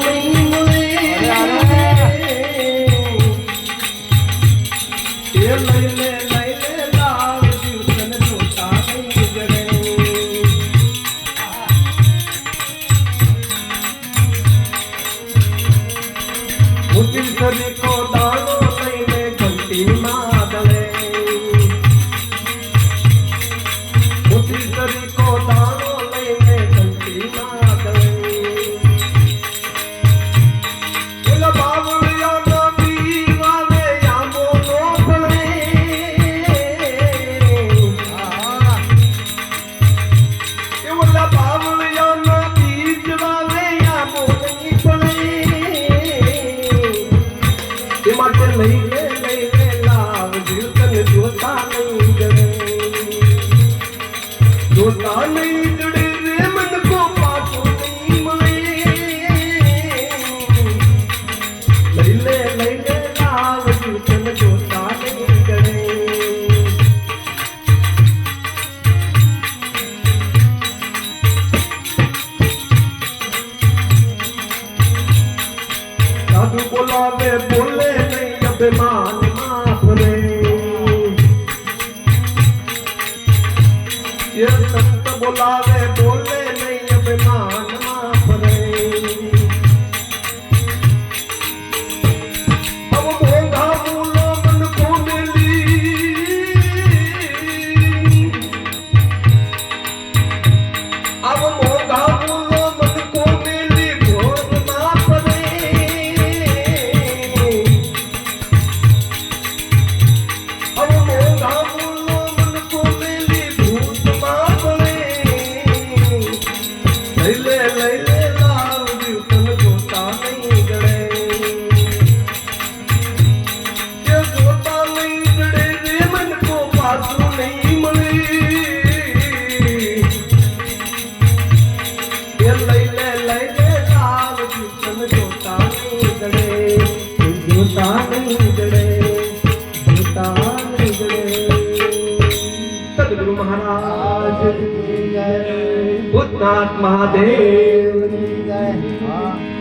नहीं मिले ये लैले लैले लाल जीवन जोता नहीं जड़े मुझे सभी को दानो लैले घंटी मादले मुझे सभी को दानो लैले घंटी मादले बोला बावड़िया ना पीवावे या बोलो पड़े ये बोला बावड़िया ना पीवावे या बोली पड़े ये माटे लैले लाव जीवन जोता नहीं जड़े जोता नहीं जड़े रे मन को पासो नहीं मिले लैले लैले लाव जीवन जोता नहीं जड़े साधु बोलावे बोले नहीं अभिमान माफ रे ये सत्य बोलावे बोले नहीं अभिमान माफ रे अब भोगा मूलो मन को मिली अब भोगा मूलो मन को मिली भोग माफ रे अब भोगा मूलो मन को मिली भूत माफ रे लैले लैले लाल जीवन जोता नहीं जड़े ये जोता नहीं जड़े रे मन को पासू नहीं मिले ये लैले लैले लाल जीवन जोता नहीं जड़े जोता नहीं जड़े जोता नहीं जड़े सद्गुरु महाराज की जय भूतनाथ महादेव की जय।